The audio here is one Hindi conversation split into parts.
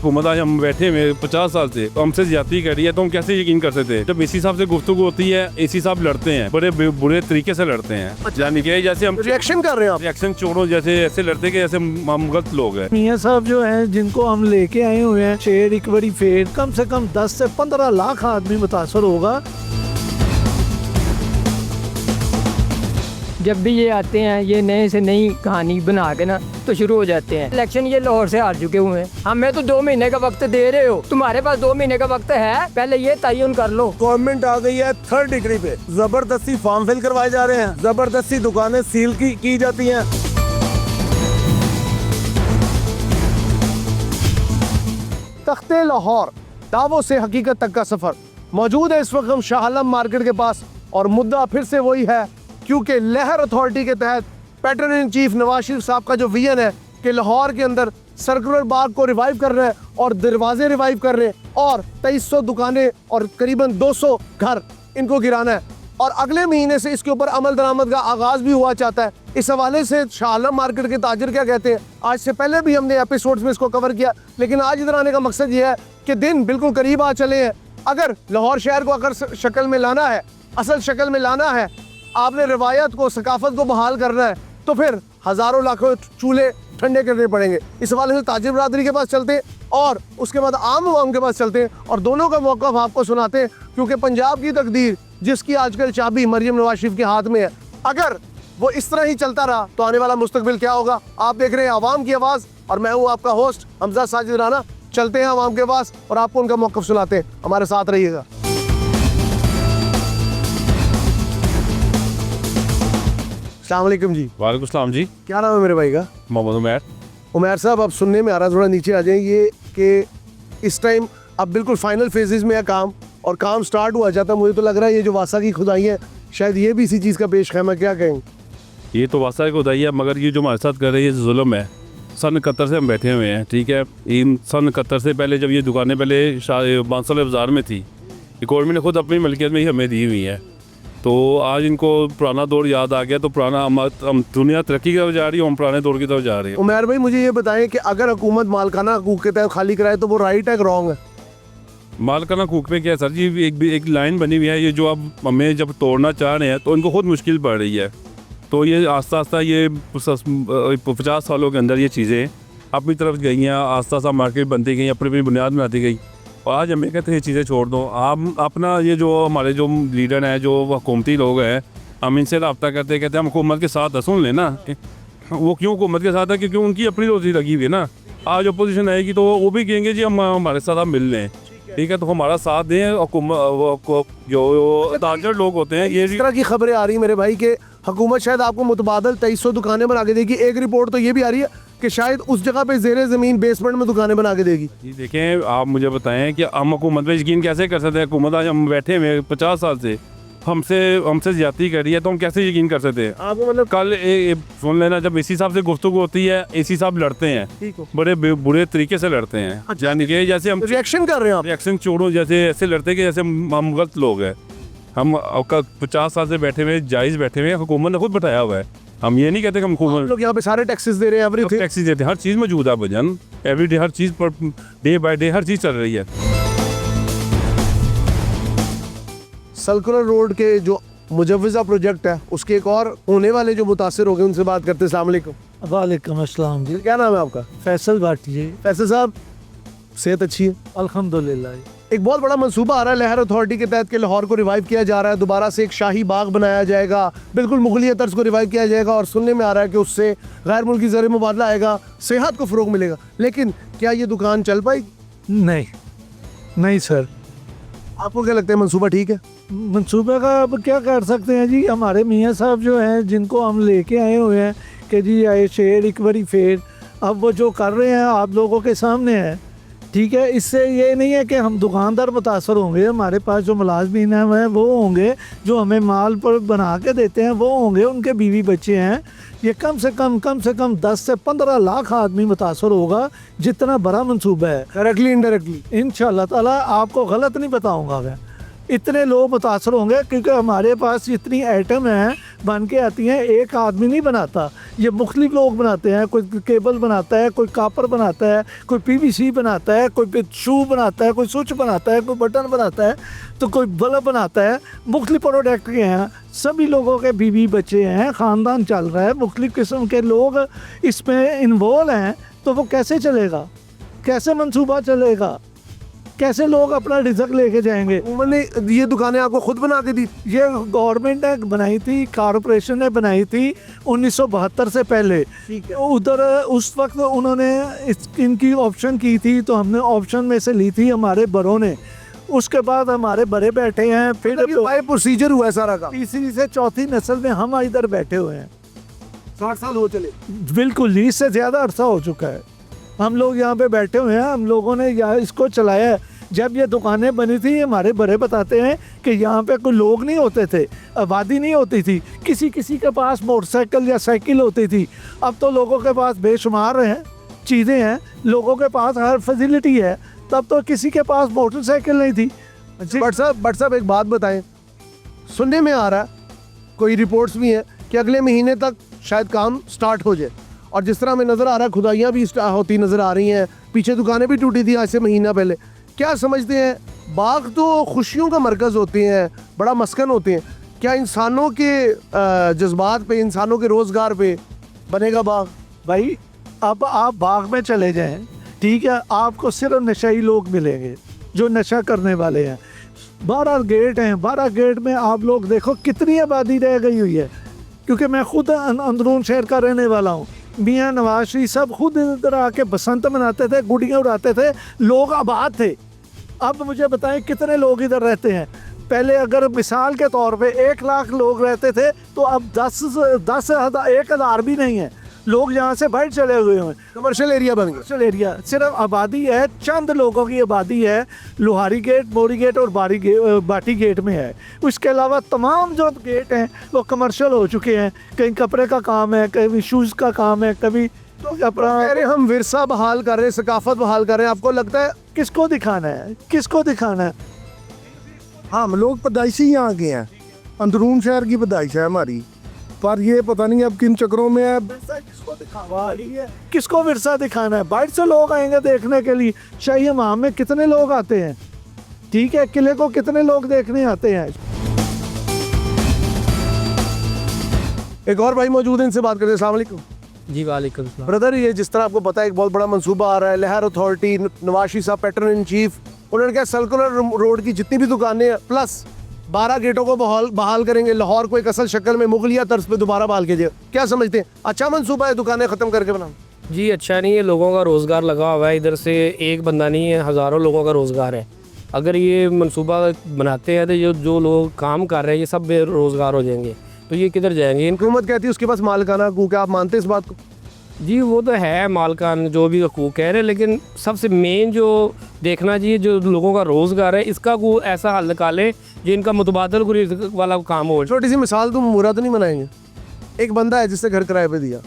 हुकूमत आज हम बैठे हुए 50 साल से तो हमसे ज्यादती कर रही है, तो हम कैसे यकीन कर सकते हैं? जब एसी साहब से गुफ्तगू होती है, एसी साहब लड़ते हैं, बड़े बुरे तरीके से लड़ते हैं। यानी कि जैसे हम रिएक्शन कर रहे हैं आप? रिएक्शन चोरों जैसे ऐसे लड़ते कि जैसे हम गलत लोग हैं। मियाँ साहब जो हैं जिनको हम लेके आए हुए हैं शेर एक बड़ी फेर, कम से कम 10 से 15 लाख आदमी मुतासर होगा। जब भी ये आते हैं ये नए से नई कहानी बना के ना तो शुरू हो जाते हैं। इलेक्शन ये लाहौर से हार चुके हुए हैं, हमें तो 2 महीने का वक्त दे रहे हो, तुम्हारे पास 2 महीने का वक्त है, पहले ये तयन कर लो। गवर्नमेंट आ गई है 3rd डिग्री पे, जबरदस्ती फॉर्म फिल करवाए जा रहे हैं, जबरदस्ती दुकानें सील की जाती हैं। तख्ते लाहौर, दावों से हकीकत तक का सफर। मौजूद है इस वक्त हम शाह आलम मार्केट के पास और मुद्दा फिर से वही है, क्योंकि लहर अथॉरिटी के तहत pattern in chief Nawaz Sharif साहब का जो विजन है कि लाहौर के अंदर सर्कुलर बाग को रिवाइव कर रहे हैं और दरवाजे रिवाइव कर रहे हैं और 2300 दुकानें और करीबन 200 घर इनको गिराना है और अगले महीने से इसके ऊपर अमल दरामद का आगाज भी हुआ चाहता है। इस हवाले से शाह आलम मार्केट के ताजिर क्या कहते हैं, आज से पहले भी हमने एपिसोड्स में इसको कवर किया, लेकिन आज इधर आने का मकसद ये है कि दिन बिल्कुल करीब आ चले हैं। अगर लाहौर शहर को अगर शक्ल में लाना है, असल शक्ल में लाना है, आपने रिवायत को, सकाफत को बहाल करना है, तो फिर हज़ारों लाखों चूल्हे ठंडे करने पड़ेंगे। इस हवाले से ताजिर बरादरी के पास चलते हैं और उसके बाद आम आवाम के पास चलते हैं और दोनों का मौक़िफ़ आपको सुनाते हैं, क्योंकि पंजाब की तकदीर जिसकी आजकल चाबी मरियम नवाज शरीफ के हाथ में है, अगर वो इस तरह ही चलता रहा तो आने वाला मुस्तकबिल क्या होगा। आप देख रहे हैं आवाम की आवाज़ और मैं हूँ आपका होस्ट हमजा साजिद राना। चलते हैं आवाम के पास और आपको उनका मौक़िफ़ सुनाते हैं, हमारे साथ रहिएगा। अस्सलाम वालेकुम जी। वालेकुम सलाम जी। क्या नाम है मेरे भाई का? मोहम्मद उमैर। उमैर साहब, अब सुनने में आ रहा है, थोड़ा नीचे आ जाएं, ये कि इस टाइम अब बिल्कुल फाइनल फेजेस में है काम और काम स्टार्ट हुआ जाता है। मुझे तो लग रहा है ये जो वासा की खुदाई है शायद ये भी इसी चीज़ का पेश खैमा, क्या कहेंगे? ये तो वासा की खुदाई है, मगर ये जो हमारे साथ कर रही है जुल्म है। सन 71 से हम बैठे हुए हैं, ठीक है। इन सन 71 से पहले जब ये दुकानें पहले बांसल बाज़ार में थी, गवर्नमेंट ने खुद अपनी मलकियत में ही हमें दी हुई है, तो आज इनको पुराना दौर याद आ गया, तो पुराना हम दुनिया तरक्की की तरफ जा रही है, हम पुराने दौर की तरफ जा रहे हैं। उमैर भाई, मुझे ये बताएं कि अगर हुकूमत मालकाना हकूक़ के तहत खाली कराए तो वो राइट है कि रॉन्ग है? मालकाना हकूक़ में क्या है सर जी, एक लाइन बनी हुई है, ये जो अब हमें जब तोड़ना चाह रहे हैं तो इनको खुद मुश्किल पड़ रही है। तो ये आस्ता आस्ता ये 50 सालों के अंदर ये चीज़ें अपनी तरफ गई हैं, आस्ता आस्ता मार्केट बनती गई, अपनी अपनी बुनियाद बनाती गई। और आज हमें कहते हैं ये चीज़ें छोड़ दो, आप अपना ये जो हमारे जो लीडर हैं, जो हुकूमती लोग हैं, हम इनसे रब्ता करते कहते हैं हम हुकूमत के साथ सुन लेना। वो क्यों हुकूमत के साथ है? क्योंकि उनकी अपनी रोज़ी लगी हुई है ना। आज अपोजिशन आएगी तो वो भी कहेंगे जी हम हमारे साथ आप मिल लें, ठीक है, तो हमारा साथ दें। जो ताजर लोग होते हैं, ये इस तरह की खबरें आ रही है मेरे भाई के हुकूमत शायद आपको मुतबादल 2300 दुकानें बना के देगी। एक रिपोर्ट तो ये भी आ रही है कि शायद उस जगह पे ज़ेरे ज़मीन बेसमेंट में दुकानें बना के देगी। जी देखें, आप मुझे बताएं कि हम हुकूमत पे यकीन कैसे कर सकते हैं? हुकूमत आज हम बैठे हुए 50 साल से हमसे ज्यादती कर रही है, तो हम कैसे यकीन कर सकते हैं? आपको मतलब कल सुन लेना, जब एसी साहब से गुफ्तगू होती है, एसी साहब लड़ते हैं, ठीक हो, बड़े बुरे तरीके से लड़ते हैं। यानी कि जैसे हम रिएक्शन कर रहे हैं आप? रिएक्शन चोरों जैसे ऐसे लड़ते हैं कि जैसे हम गलत लोग हैं। हम 50 साल से बैठे हुए, जायज़ बैठे हुए, हुकूमत ने खुद बैठाया हुआ है। हम ये नहीं कहते कि हम हुकूमत लोग यहाँ पे सारे टैक्सेस दे रहे हैं, एवरीथिंग टैक्सी देते हैं, हर चीज़ मौजूद है भजन, एवरीडे हर चीज़ पर डे बाय डे हर चीज़ चल रही है। सर्कुलर रोड के जो मुजव्वज़ा प्रोजेक्ट है उसके एक और होने वाले जो मुतासिर हो गए उनसे बात करते हैं। अस्सलाम वालेकुम। वालेकुम अस्सलाम जी। क्या नाम है आपका? फैसल भाटी जी। फैसल साहब, सेहत अच्छी है? अल्हम्दुलिल्लाह। एक बहुत बड़ा मंसूबा आ रहा है लहर अथॉरिटी के तहत कि लाहौर को रिवाइव किया जा रहा है, दोबारा से एक शाही बाग बनाया जाएगा, बिल्कुल मुगलिया तर्ज को रिवाइव किया जाएगा और सुनने में आ रहा है कि उससे गैर मुल्की ज़र मुबादला आएगा, सेहत को फ़रोग मिलेगा। लेकिन क्या ये दुकान चल पाएगी? नहीं सर। आपको क्या लगता है, मंसूबा ठीक है? मंसूबे का अब क्या कर सकते हैं जी, हमारे मियाँ साहब जो हैं जिनको हम लेके आए हुए हैं कि जी आए शेर एक बड़ी फेर, अब वो जो कर रहे हैं आप लोगों के सामने है, ठीक है। इससे ये नहीं है कि हम दुकानदार मुतासर होंगे, हमारे पास जो मुलाजमीन हैं वो होंगे, जो हमें माल पर बना के देते हैं वो होंगे, उनके बीवी बच्चे हैं। ये कम से कम 10 से 15 लाख आदमी मुतासर होगा, जितना बड़ा मंसूबा है। डायरेक्टली इनडायरेक्टली इंशाअल्लाह ताला आपको गलत नहीं बताऊंगा मैं, इतने लोग मुतासर होंगे, क्योंकि हमारे पास इतनी आइटम हैं बन के आती हैं, एक आदमी नहीं बनाता, ये मुख्तलिफ लोग बनाते हैं, कोई केबल बनाता है, कोई कापर बनाता है, कोई पीवीसी बनाता है, कोई शू बनाता है, कोई स्विच बनाता है, कोई बटन बनाता है, तो कोई बल्ब बनाता है। मुख्तलिफ प्रोडक्ट के हैं, सभी लोगों के बीवी बच्चे हैं, ख़ानदान चल रहा है, मुख्तलिफ किस्म के लोग इसमें इन्वॉल्व हैं, तो वो कैसे चलेगा, कैसे मंसूबा चलेगा, कैसे लोग अपना रिजक लेके जाएंगे। उन्होंने ये दुकानें आपको खुद बना के दी? ये गवर्नमेंट ने बनाई थी, कॉरपोरेशन ने बनाई थी 1972 से पहले। ठीक है। उधर उस वक्त उन्होंने इनकी ऑप्शन की थी, तो हमने ऑप्शन में से ली थी हमारे बड़ों ने। उसके बाद हमारे बड़े बैठे हैं, फिर प्रोसीजर हुआ है सारा का। तीसरी से चौथी नस्ल में हम इधर बैठे हुए हैं। 60 साल हो चले। बिल्कुल, इससे ज़्यादा अरसा हो चुका है। हम लोग यहाँ पे बैठे हुए हैं, हम लोगों ने यहाँ इसको चलाया है। जब ये दुकानें बनी थी, हमारे बड़े बताते हैं कि यहाँ पे कोई लोग नहीं होते थे, आबादी नहीं होती थी, किसी किसी के पास मोटरसाइकिल या साइकिल होती थी। अब तो लोगों के पास बेशुमार हैं चीज़ें हैं, लोगों के पास हर फैसिलिटी है। तब तो किसी के पास मोटरसाइकिल नहीं थी। बट साहब एक बात बताएं, सुनने में आ रहा है, कोई रिपोर्ट्स भी हैं कि अगले महीने तक शायद काम स्टार्ट हो जाए, और जिस तरह हमें नज़र आ रहा है खुदाइयाँ भी होती नज़र आ रही हैं, पीछे दुकानें भी टूटी थी आज से महीना पहले। क्या समझते हैं, बाग तो खुशियों का मरकज़ होते हैं, बड़ा मस्कन होते हैं, क्या इंसानों के जज्बात पे, इंसानों के रोज़गार पे बनेगा बाग? भाई अब आप बाग में चले जाएं, ठीक है, आपको सिर्फ नशाई लोग मिलेंगे जो नशा करने वाले हैं। 12 गेट हैं, 12 गेट में आप लोग देखो कितनी आबादी रह गई हुई है। क्योंकि मैं खुद अंदरून शहर का रहने वाला हूँ। मियाँ नवाज शरीफ सब खुद इधर आके बसंत मनाते थे, गुड़ियाँ उड़ाते थे, लोग आबाद थे। अब मुझे बताएं कितने लोग इधर रहते हैं। पहले अगर मिसाल के तौर पे 1 लाख लोग रहते थे, तो अब 1,000 भी नहीं है। लोग यहाँ से बाहर चले हुए हैं, कमर्शियल एरिया बन गया। Commercial area. सिर्फ आबादी है, चंद लोगों की आबादी है, लोहारी गेट, मोरी गेट और बाटी गेट में है। उसके अलावा तमाम जो गेट हैं वो कमर्शियल हो चुके हैं। कहीं कपड़े का काम है, कभी शूज़ का काम है, कभी तो अपना। अरे हम विरसा बहाल कर रहे हैं, सकाफत बहाल कर रहे हैं, आपको लगता है? किसको दिखाना है, किसको दिखाना है? हम लोग पैदाइशी यहाँ के हैं, अंदरून शहर की पैदाइश है हमारी, पर ये पता नहीं अब किन चक्रों में है। किसको दिखावा है, किसको विरसा दिखाना है? बाहर से लोग आएंगे देखने के लिए। शाही हमाम में कितने लोग आते हैं, ठीक है, किले को कितने लोग देखने आते हैं। एक और भाई मौजूद है, इनसे बात करते हैं। अस्सलाम वालेकुम जी वालेकुम सलाम। ब्रदर, ये जिस तरह आपको पता है एक बहुत बड़ा मंसूबा आ रहा है, लहर अथॉरिटी, नवाज शरीफ साहब पैटर्न इन चीफ, उन्होंने कहा सर्कुलर रोड की जितनी भी दुकानें हैं प्लस 12 गेटों को बहाल करेंगे, लाहौर को एक असल शक्ल में मुगलिया तर्ज पे दोबारा बहाल कीजिए। क्या समझते हैं, अच्छा मंसूबा है दुकानें ख़त्म करके बनाना? जी अच्छा नहीं है, लोगों का रोज़गार लगा हुआ है, इधर से एक बंदा नहीं है, हज़ारों लोगों का रोज़गार है। अगर ये मंसूबा बनाते हैं तो जो लोग काम कर रहे हैं ये सब बेरोज़गार हो जाएंगे, तो ये किधर जाएंगे? हुकूमत कहती है उसके पास मालिकाना हकूक है, आप मानते हैं इस बात को? जी वो तो है, मालकान जो भी हकूक़ कह रहे हैं, लेकिन सबसे मेन जो देखना चाहिए जो लोगों का रोज़गार है, इसका को ऐसा हल निकालें जिनका मुतबादल वाला काम हो। छोटी सी मिसाल, तुम बुरा तो नहीं मनाएंगे? एक बंदा है जिससे घर किराए पे दिया,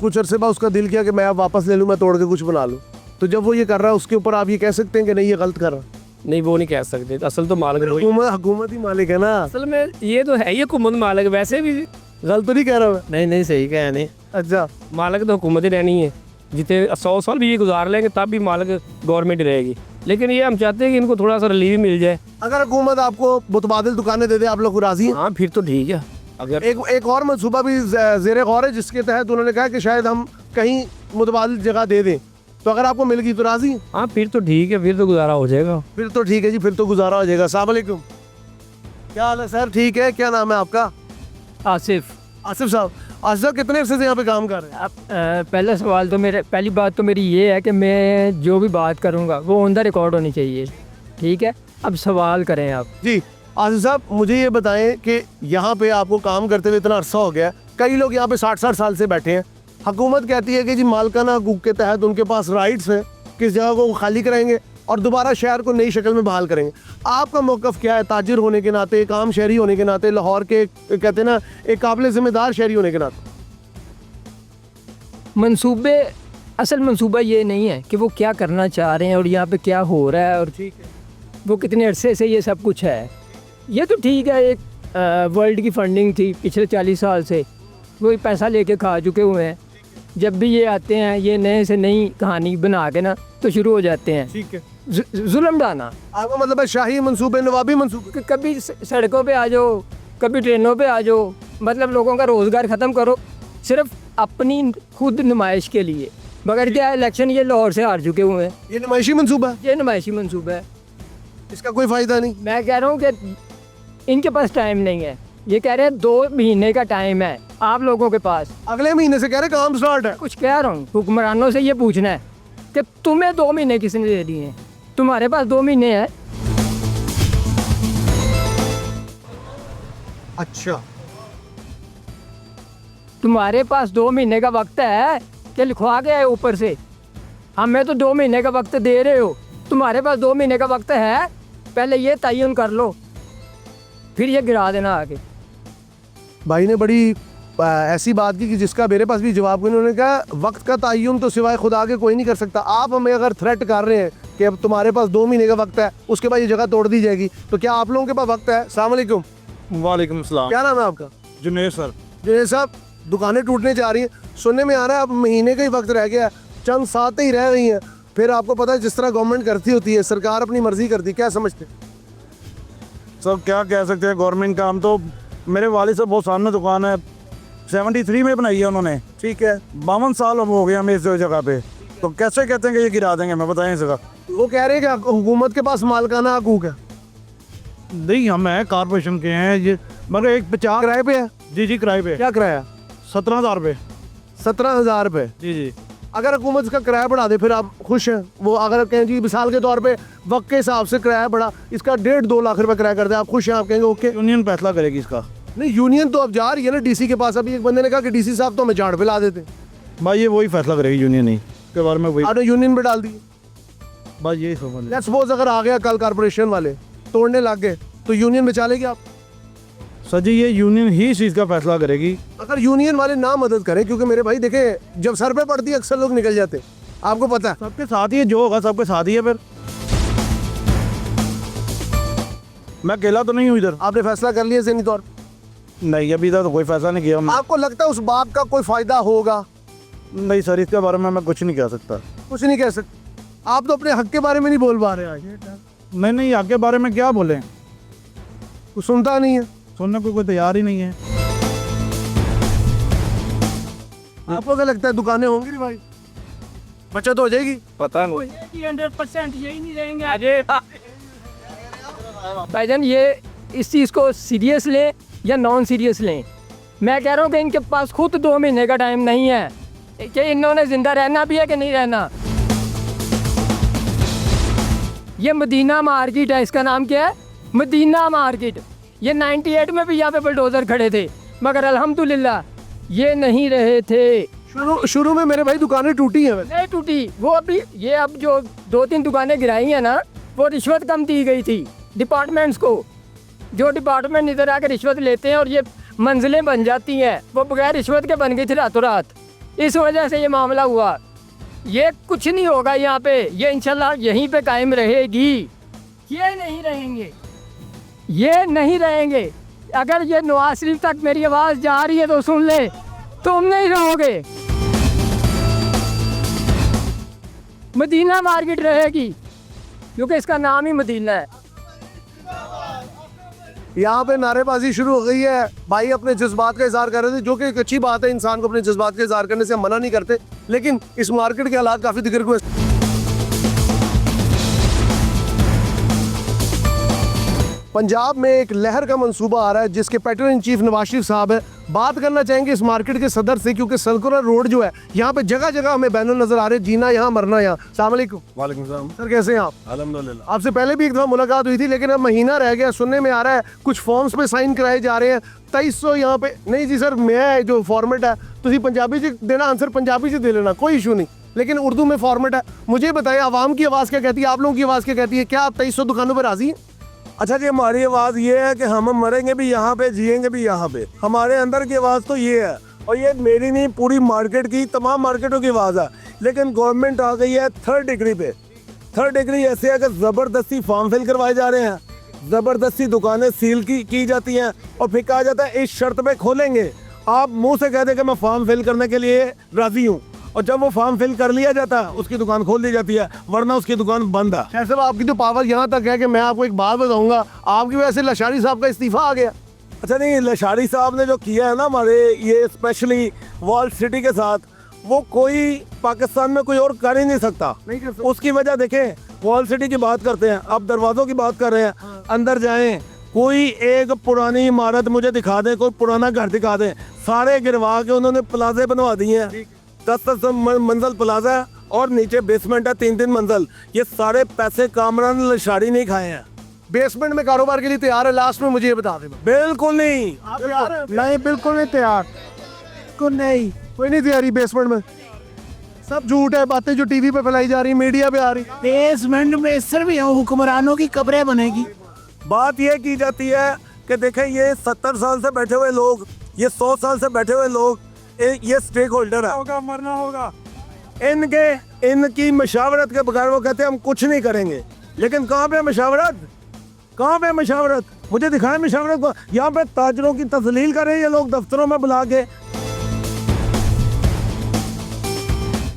कुछ अरसे बाद उसका दिल किया कि मैं अब वापस ले लूँ, मैं तोड़ के कुछ बना लूँ, तो जब वो ये कर रहा है उसके ऊपर आप ये कह सकते हैं कि नहीं ये गलत कर रहा है? नहीं वो नहीं कह सकते, असल तो मालिक हुकूमत ही मालिक है ना। असल में ये तो है, ये हुकूमत मालिक, वैसे भी गलत तो नहीं कह रहा मैं? नहीं सही कह नहीं। अच्छा, मालिक तो हुकूमत ही रहनी है, जितने 100 साल भी ये गुजार लेंगे तब भी मालिक गवर्नमेंट रहेगी। लेकिन ये हम चाहते हैं कि इनको थोड़ा सा रिलीफ मिल जाए। अगर हुकूमत आपको मुतबादिल दुकानें दे दे, आप लोग राजी हैं? हाँ फिर तो ठीक है। अगर एक और मंसूबा भी ज़ेर गौर है, जिसके तहत उन्होंने कहा कि शायद हम कहीं मुतबादिल जगह दे दें, तो अगर आपको मिल गई तो राजी हैं? हाँ फिर तो ठीक है, फिर तो गुजारा हो जाएगा। फिर तो ठीक है जी, फिर तो गुजारा हो जाएगा। अस्सलाम वालेकुम, क्या हाल है सर? ठीक है, क्या नाम है आपका? आसिफ। आसिफ साहब, आसिफ साहब कितने अरसे से यहाँ पे काम कर रहे हैं? अब पहली बात तो मेरी ये है कि मैं जो भी बात करूँगा वो ऑन द रिकॉर्ड होनी चाहिए, ठीक है? अब सवाल करें आप। जी आसिफ साहब, मुझे ये बताएं कि यहाँ पे आपको काम करते हुए इतना अरसा हो गया, कई लोग यहाँ पे 60-60 साल से बैठे हैं, हुकूमत कहती है कि जी मालिकाना हकूक के तहत उनके पास राइट्स हैं, किस जगह को वो खाली कराएंगे और दोबारा शहर को नई शक्ल में बहाल करेंगे। आपका मौक़िफ़ क्या है, ताजिर होने के नाते, एक आम शहरी होने के नाते, लाहौर के कहते हैं ना एक काबिल ज़िम्मेदार शहरी होने के नाते? असल मंसूबा ये नहीं है कि वो क्या करना चाह रहे हैं और यहाँ पे क्या हो रहा है और ठीक है वो कितने अरसे से ये सब कुछ है। ये तो ठीक है, एक वर्ल्ड की फंडिंग थी पिछले 40 साल से, वही पैसा लेके खा चुके हुए हैं। जब भी ये आते हैं ये नए से नई कहानी बना के ना तो शुरू हो जाते हैं ठीक है, जुल्म डालना। आपका मतलब है शाही मंसूबे, नवाबी मंसूबे। कभी सड़कों पे आ जाओ, कभी ट्रेनों पे आ जाओ, मतलब लोगों का रोज़गार ख़त्म करो सिर्फ अपनी खुद नुमाइश के लिए। मगर क्या इलेक्शन ये लाहौर से हार चुके हुए हैं, ये नुमाइशी मंसूबा है, ये नुमाइशी मंसूबा है। इसका कोई फ़ायदा नहीं। मैं कह रहा हूँ कि इनके पास टाइम नहीं है। ये कह रहे हैं 2 महीने का टाइम है आप लोगों के पास। अगले महीने से कह रहे काम स्टार्ट है। कुछ कह रहा हूँ हुक्मरानों से ये पूछना है कि तुम्हें 2 महीने किसने दे दिए हैं? तुम्हारे पास 2 महीने हैं। अच्छा, तुम्हारे पास 2 महीने का वक्त है कि लिखवा के आए ऊपर से। हमें तो 2 महीने का वक्त दे रहे हो, तुम्हारे पास 2 महीने का वक्त है, पहले ये तयन कर लो फिर ये गिरा देना आगे। भाई ने बड़ी ऐसी बात की कि जिसका मेरे पास भी जवाब नहीं। उन्होंने कहा वक्त का तयन तो सिवाय खुदा के कोई नहीं कर सकता। आप हमें अगर थ्रेट कर रहे हैं कि अब तुम्हारे पास 2 महीने का वक्त है, उसके बाद ये जगह तोड़ दी जाएगी, तो क्या आप लोगों के पास वक्त है? अस्सलाम वालेकुम। वालेकुम सलाम। क्या नाम है आपका? जुनेद सर। जुनेद साहब, दुकानें टूटने जा रही हैं, सुनने में आ रहा है अब महीने का ही वक्त रह गया है, चंद सातें ही रह गई हैं। फिर आपको पता है जिस तरह गवर्नमेंट करती होती है, सरकार अपनी मर्जी करती है, क्या समझते हैं? सब क्या कह सकते हैं, गवर्नमेंट काम तो मेरे वालिद साहब बहुत सामने दुकान है, 73 में बनाई है उन्होंने, ठीक है, 52 साल अब हो गए हमें इस जगह पे, तो कैसे कहते हैं कि ये गिरा देंगे? मैं बताएं इस जगह। वो कह रहे हैं कि हुकूमत के पास मालकाना हकूक है। नहीं, हम हैं कारपोरेशन के हैं ये, मगर एक 50 किराए पे है? जी किराए पे। क्या किराया? 17,000 रुपये। 17,000 रुपये। जी। अगर हुकूमत इसका किराया बढ़ा दे फिर आप खुश हैं? वो अगर कहें जी मिसाल के तौर पे वक्त के हिसाब से किराया बढ़ा, इसका 1.5-2 लाख रुपए किराया कर दे, आप खुश हैं? आप कहेंगे ओके? यूनियन फैसला करेगी इसका। नहीं, यूनियन तो अब जा रही है ना डीसी के पास। अभी एक बंदे ने कहा कि डीसी साहब तो हमें झाड़ पे ला देते। भाई ये वही फैसला करेगी यूनियन ही, के बारे में वही। आपने यूनियन पे डाल दी। बस यही समझ लें। लेट्स सपोज अगर आ गया कल कारपोरेशन वाले तोड़ने लग गए तो यूनियन बचा लेगी आप? सर जी ये यूनियन ही इस चीज़ का फैसला करेगी। अगर यूनियन वाले ना मदद करें, क्योंकि मेरे भाई देखे जब सर पे पड़ती है अक्सर लोग निकल जाते, आपको पता है। सबके साथ ही है, जो होगा सबके साथ ही है। फिर मैं अकेला तो नहीं हूँ इधर। आपने फैसला कर लिया ज़हनी तौर? नहीं, अभी तक तो कोई फैसला नहीं किया हमने। आपको लगता है उस बात का कोई फायदा होगा? नहीं सर, इसके बारे में मैं कुछ नहीं कह सकता। कुछ नहीं कह सकते। आप तो अपने हक के बारे में नहीं बोल पा रहे आज। नहीं, आपके बारे में क्या बोलें, कुछ सुनता नहीं है। सुनने को कोई तैयार ही नहीं है। आपको क्या लगता है दुकानें होंगी रे भाई? बचत हो जाएगी? पता नहीं। 100% यही नहीं रहेंगे अजय भाईजान। ये इस चीज़ को सीरियस लें या नॉन सीरियस लें, मैं कह रहा हूँ कि इनके पास खुद 2 महीने का टाइम नहीं है कि इन्होंने ज़िंदा रहना भी है कि नहीं रहना। ये मदीना मार्केट है, इसका नाम क्या है? मदीना मार्केट। ये 98 में भी यहाँ पे बुलडोज़र खड़े थे, मगर अल्हम्दुलिल्लाह ये नहीं रहे थे। शुरू में मेरे भाई दुकानें टूटी हैं। नहीं टूटी, वो अभी ये अब जो 2-3 दुकानें गिराई हैं ना, वो रिश्वत कम दी गई थी डिपार्टमेंट्स को। जो डिपार्टमेंट इधर आकर रिश्वत लेते हैं और ये मंजिलें बन जाती हैं, वो बगैर रिश्वत के बन गई थी रातों रात। इस वजह से ये मामला हुआ। ये कुछ नहीं होगा यहाँ पे, ये इंशाल्लाह यहीं पे कायम रहेगी। ये नहीं रहेंगे, ये नहीं रहेंगे। अगर ये नवाज शरीफ तक मेरी आवाज़ जा रही है तो सुन ले, तुम नहीं रहोगे। मदीना मार्केट रहेगी क्योंकि इसका नाम ही मदीना है। यहाँ पे नारेबाजी शुरू हो गई है। भाई अपने जज्बात का इजहार कर रहे थे, जो कि एक अच्छी बात है, इंसान को अपने जज्बात का इजहार करने से हम मना नहीं करते, लेकिन इस मार्केट के हालात काफ़ी दिक्कत हुए। पंजाब में एक लहर का मंसूबा आ रहा है जिसके pattern in chief Nawaz Sharif साहब है। बात करना चाहेंगे इस मार्केट के सदर से, क्योंकि सर्कुलर रोड जो है यहाँ पे जगह जगह हमें बैनर नजर आ रहे हैं, जीना यहाँ मरना यहाँ। अस्सलाम वालेकुम। वालेकुम सलाम। सर कैसे हैं आप? अल्हम्दुलिल्लाह। आपसे पहले भी एक दफ़ा मुलाकात हुई थी, लेकिन अब महीना रह गया। सुनने में आ रहा है कुछ फॉर्म्स पे साइन कराए जा रहे हैं, 2300 यहाँ पे। नहीं जी सर, मैं जो फॉर्मेट है तुझे पंजाबी से देना, आंसर पंजाबी से दे लेना, कोई इशू नहीं, लेकिन उर्दू में फॉर्मेट है। मुझे बताइए आवाम की आवाज़ क्या कहती है, आप लोगों की आवाज़ क्या कहती है? क्या आप 2300 दुकानों पर राजी हैं? अच्छा जी, हमारी आवाज़ ये है कि हम मरेंगे भी यहाँ पे, जिएंगे भी यहाँ पे। हमारे अंदर की आवाज़ तो ये है, और ये मेरी नहीं, पूरी मार्केट की, तमाम मार्केटों की आवाज़ है। लेकिन गवर्नमेंट आ गई है 3rd डिग्री पे। 3rd डिग्री ऐसे है कि ज़बरदस्ती फॉर्म फिल करवाए जा रहे हैं, ज़बरदस्ती दुकानें सील की जाती हैं, और फिर कहा जाता है इस शर्त पे खोलेंगे, आप मुंह से कह दे कि मैं फॉर्म फिल करने के लिए राजी हूँ, और जब वो फॉर्म फिल कर लिया जाता है उसकी दुकान खोल दी जाती है, वरना उसकी दुकान बंद है। खैर साहब, आपकी तो पावर यहाँ तक है कि मैं आपको एक बात बताऊंगा, आपकी वजह से लशारी साहब का इस्तीफा आ गया। अच्छा नहीं, लशारी साहब ने जो किया है ना हमारे ये स्पेशली वॉल सिटी के साथ, वो कोई पाकिस्तान में कोई और कर ही नहीं सकता। नहीं कर सकता। उसकी वजह देखें, वॉल सिटी की बात करते हैं, अब दरवाज़ों की बात कर रहे हैं, अंदर जाएं, कोई एक पुरानी इमारत मुझे दिखा दें, कोई पुराना घर दिखा दें, सारे गिरवा के उन्होंने प्लाजे बनवा दिए हैं। 10-10 मंजिल प्लाजा है और नीचे बेसमेंट है 3-3 मंजिल। ये सारे पैसे कामरान लशारी नहीं खाए हैं। बेसमेंट में कारोबार के लिए तैयार है? लास्ट में मुझे ये बता दें। बिल्कुल नहीं, आप तैयार हैं? नहीं, बिल्कुल नहीं तैयार, बिल्कुल नहीं। कोई नहीं तैयारी बेसमेंट में? सब झूठ है, बातें जो टीवी पे फैलाई जा रही, मीडिया पे आ रही। बेसमेंट में सिर्फ हुक्मरानों की कब्रें बनेगी। बात यह की जाती है कि देखें, ये 70 साल से बैठे हुए लोग, ये 100 साल से बैठे हुए लोग, ये स्टेक होल्डर है, होगा मरना होगा। इनकी मशावरत के बगैर वो कहते हैं हम कुछ नहीं करेंगे। लेकिन कहाँ पे मशावरत, कहाँ पे मशावरत? मुझे दिखाएं मशावरत को। यहाँ पे ताजरों की तस्लील करें ये लोग दफ्तरों में बुला के।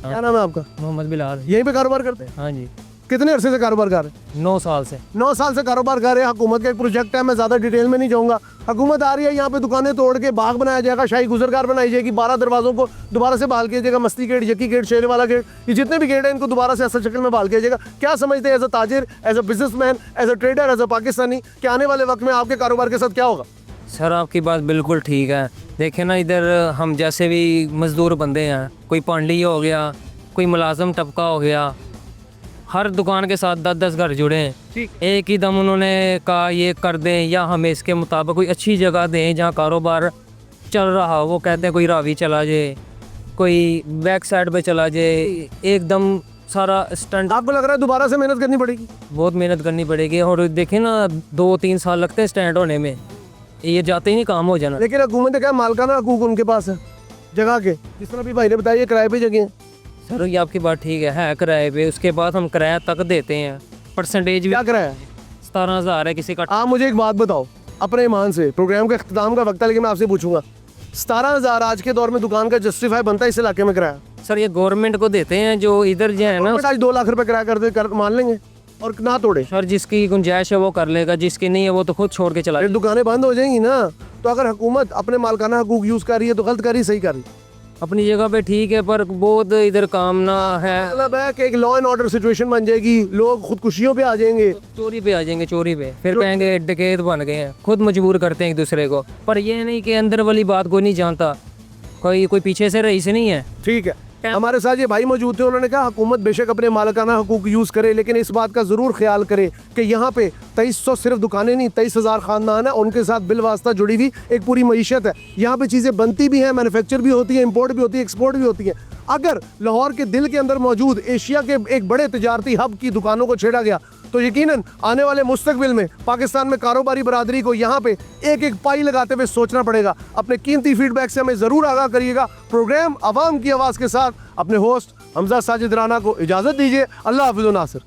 क्या नाम है आपका? मोहम्मद बिलाल। यहीं पे कारोबार करते हैं? हाँ जी, कितने अरसे से कारोबार कर रहे हैं? 9 साल से। 9 साल से कारोबार कर रहे हैं। हुकूमत का एक प्रोजेक्ट है, मैं ज़्यादा डिटेल में नहीं जाऊँगा। हुकूमत आ रही है, यहाँ पे दुकानें तोड़ के बाग बनाया जाएगा, शाही गुजरगार बनाई जाएगी, 12 दरवाज़ों को दोबारा से बहाल किया जाएगा, मस्ती गेट, यकी गेट, शेर वाला गेट, ये जितने भी गेट हैं इनको दोबारा से असल शक्ल में बहाल किया जाएगा। क्या समझते हैं एज अ ताजिर, as a businessman, as a trader, as a Pakistani, कि आने वाले वक्त में आपके कारोबार के साथ क्या होगा? सर आपकी बात बिल्कुल ठीक है। देखें ना, इधर हम जैसे भी मज़दूर बंदे हैं, कोई पांडी हो गया, कोई मुलाजम तबका हो गया, हर दुकान के साथ 10-10 घर जुड़े हैं। एक ही दम उन्होंने कहा ये कर दें या हमें इसके मुताबिक कोई अच्छी जगह दें जहाँ कारोबार चल रहा हो। वो कहते हैं कोई रावी चला जाए, कोई बैक साइड पे चला जाए, एकदम सारा स्टंट। आपको लग रहा है दोबारा से मेहनत करनी पड़ेगी? बहुत मेहनत करनी पड़ेगी। और देखें ना, 2-3 साल लगते हैं स्टैंड होने में, ये जाते ही नहीं काम हो जाना। लेकिन हुकूमत ने कहा मालकाना हकूक उनके पास है जगह के, जिस तरह भी भाई ने बताया, किराए पे जगह है। सर ये आपकी बात ठीक है किराए पे, उसके बाद हम किराया तक देते हैं, परसेंटेज भी क्या किराया? 17,000 है किसी का। आप मुझे एक बात बताओ अपने ईमान से, प्रोग्राम का इख्तिताम का वक्त है, लेकिन मैं आपसे पूछूंगा, 17,000 आज के दौर में दुकान का जस्टिफाई बनता है इस इलाके में किराया? सर ये गवर्नमेंट को देते हैं, जो इधर जो है ना। आज 2 लाख रुपए किराया कर मान लेंगे और ना तोड़े? सर जिसकी गुंजाइश है वो कर लेगा, जिसकी नहीं है वो तो खुद छोड़ के चला फिर दुकानें बंद हो जाएंगी ना। तो अगर हुकूमत अपने मालकाना हकूक यूज़ कर रही है तो गलत कर रही, सही कर रही? अपनी जगह पे ठीक है, पर बहुत इधर काम ना है। मतलब है कि एक लॉ एंड ऑर्डर सिचुएशन बन जाएगी, लोग खुदकुशियों पे आ जाएंगे, चोरी पे आ जाएंगे, चोरी पे फिर कहेंगे डकैत बन गए हैं, खुद मजबूर करते हैं एक दूसरे को। पर ये नहीं कि अंदर वाली बात कोई नहीं जानता, कोई पीछे से रईस नहीं है। ठीक है। हमारे साथ ये भाई मौजूद थे, उन्होंने कहा हुकूमत बेशक अपने मालिकाना हकूक यूज़ करे, लेकिन इस बात का ज़रूर ख्याल करे कि यहाँ पे 2300 सिर्फ दुकानें नहीं, 23,000 ख़ानदान है, उनके साथ बिल वास्ता जुड़ी हुई एक पूरी मईशत है। यहाँ पे चीज़ें बनती भी हैं, मैन्युफैक्चर भी होती है, इंपोर्ट भी होती है, एक्सपोर्ट भी होती है। अगर लाहौर के दिल के अंदर मौजूद एशिया के एक बड़े तजारती हब की दुकानों को छेड़ा गया तो यकीनन आने वाले मुस्तकबिल में पाकिस्तान में कारोबारी बरादरी को यहाँ पे एक एक पाई लगाते हुए सोचना पड़ेगा। अपने कीमती फीडबैक से हमें ज़रूर आगाह करिएगा। प्रोग्राम आवाम की आवाज़ के साथ अपने होस्ट हमजा साजिद राना को इजाज़त दीजिए। अल्लाह हाफ़िज़ नासिर।